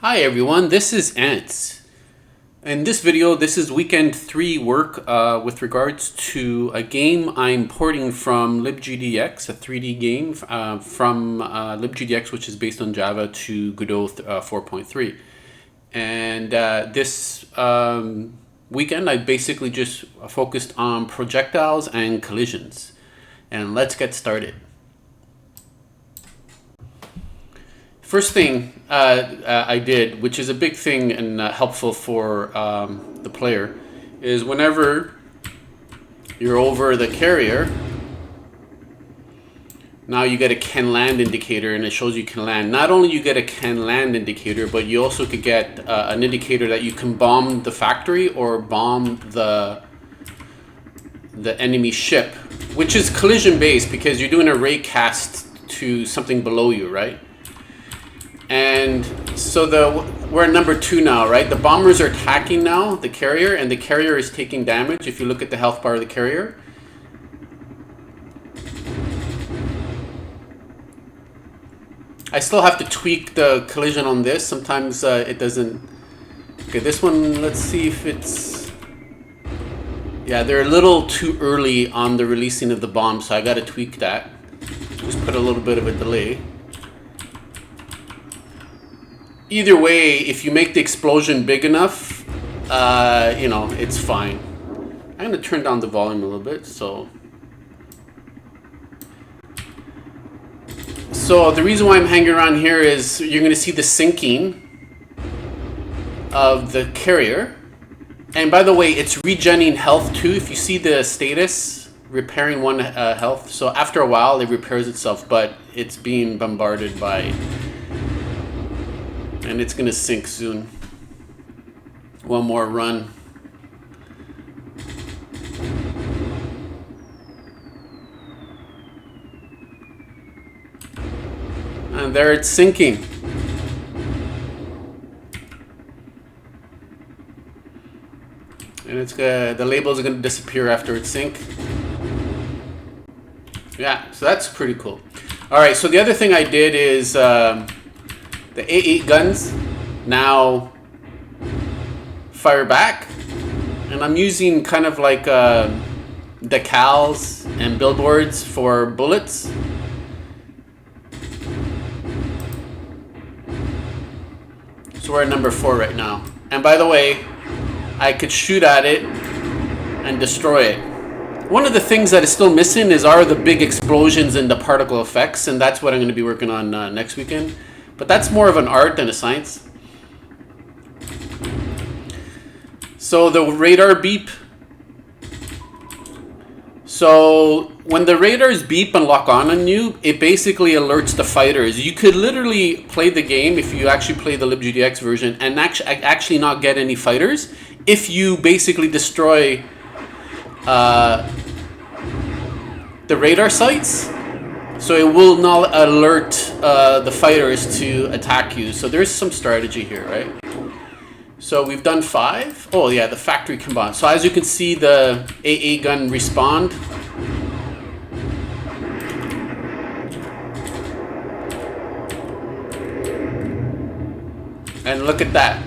Hi everyone, this is Ants. In this video, this is weekend 3 work with regards to a game I'm porting from libGDX, a 3D game from libGDX, which is based on Java, to Godot 4.3. And this weekend, I basically just focused on projectiles and collisions. And let's get started. First thing I did, which is a big thing and helpful for the player, is whenever you're over the carrier, now you get a can land indicator and it shows you can land. Not only you get a can land indicator, but you also could get an indicator that you can bomb the factory or bomb the enemy ship, which is collision based because you're doing a ray cast to something below you, right? And so we're at number 2 now, right? The bombers are attacking now the carrier, and the carrier is taking damage. If you look at the health bar of the carrier, I still have to tweak the collision on this. Sometimes it doesn't. Okay, this one, let's see if it's. Yeah, they're a little too early on the releasing of the bomb, so I got to tweak that. Just put a little bit of a delay. Either way, if you make the explosion big enough, you know, it's fine. I'm going to turn down the volume a little bit. So the reason why I'm hanging around here is you're going to see the sinking of the carrier. And by the way, it's regenning health too. If you see the status, repairing 1 health. So after a while, it repairs itself, but it's being bombarded by... And it's going to sink soon. One more run. And there it's sinking. And it's the labels are going to disappear after it sink. Yeah, so that's pretty cool. All right, so the other thing I did is... the AAGuns now fire back, and I'm using kind of like decals and billboards for bullets. So we're at number 4 right now. And by the way, I could shoot at it and destroy it. One of the things that is still missing are the big explosions and the particle effects, and that's what I'm going to be working on next weekend. But that's more of an art than a science. So the radar beep. So when the radars beep and lock on you, it basically alerts the fighters. You could literally play the game if you actually play the libGDX version and actually not get any fighters if you basically destroy the radar sites. So it will not alert the fighters to attack you. So there's some strategy here, right? So we've done 5. Oh yeah, the factory combined. So as you can see, the AAGun respond. And look at that.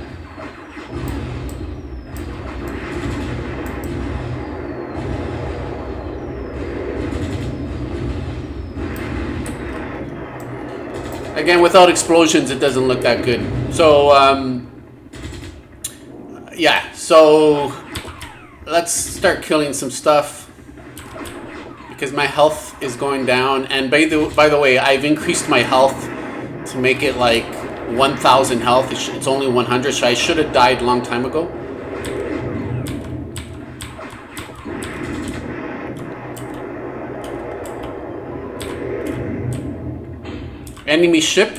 Again, without explosions, it doesn't look that good. So, yeah. So, let's start killing some stuff because my health is going down. And by the way, I've increased my health to make it like 1,000 health. It's only 100, so I should have died a long time ago. Enemy ship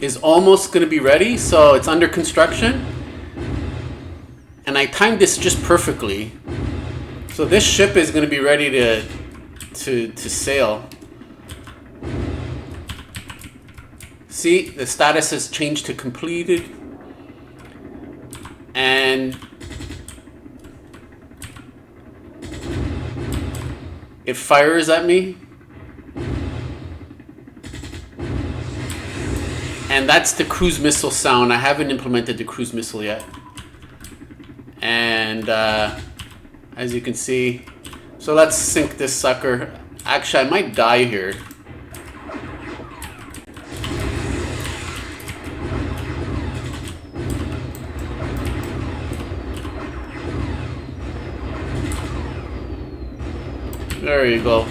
is almost going to be ready, so it's under construction. And I timed this just perfectly. So this ship is going to be ready to sail. See, the status has changed to completed. And it fires at me. And that's the cruise missile sound. I haven't implemented the cruise missile yet. And as you can see, so let's sink this sucker. Actually, I might die here. There you go.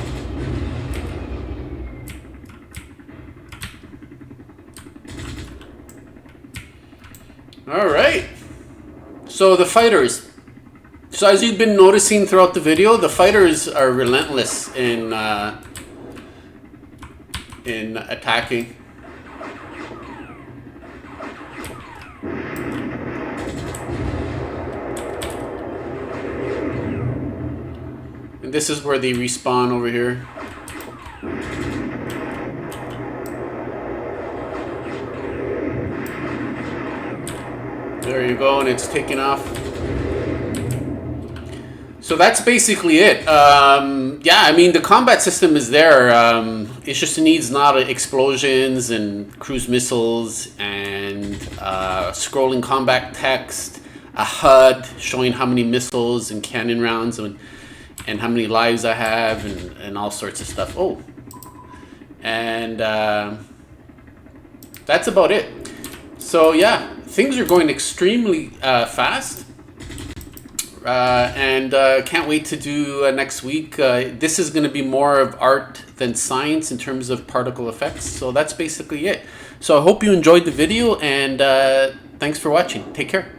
All right. So the fighters. So as you've been noticing throughout the video, the fighters are relentless in attacking. And this is where they respawn over here. There you go, and it's taking off. So that's basically it. Yeah, I mean, the combat system is there. It just needs not explosions and cruise missiles and scrolling combat text, a HUD showing how many missiles and cannon rounds and how many lives I have and all sorts of stuff. Oh, and that's about it. So yeah, things are going extremely fast. And can't wait to do next week. This is going to be more of art than science in terms of particle effects. So that's basically it. So I hope you enjoyed the video, and thanks for watching. Take care.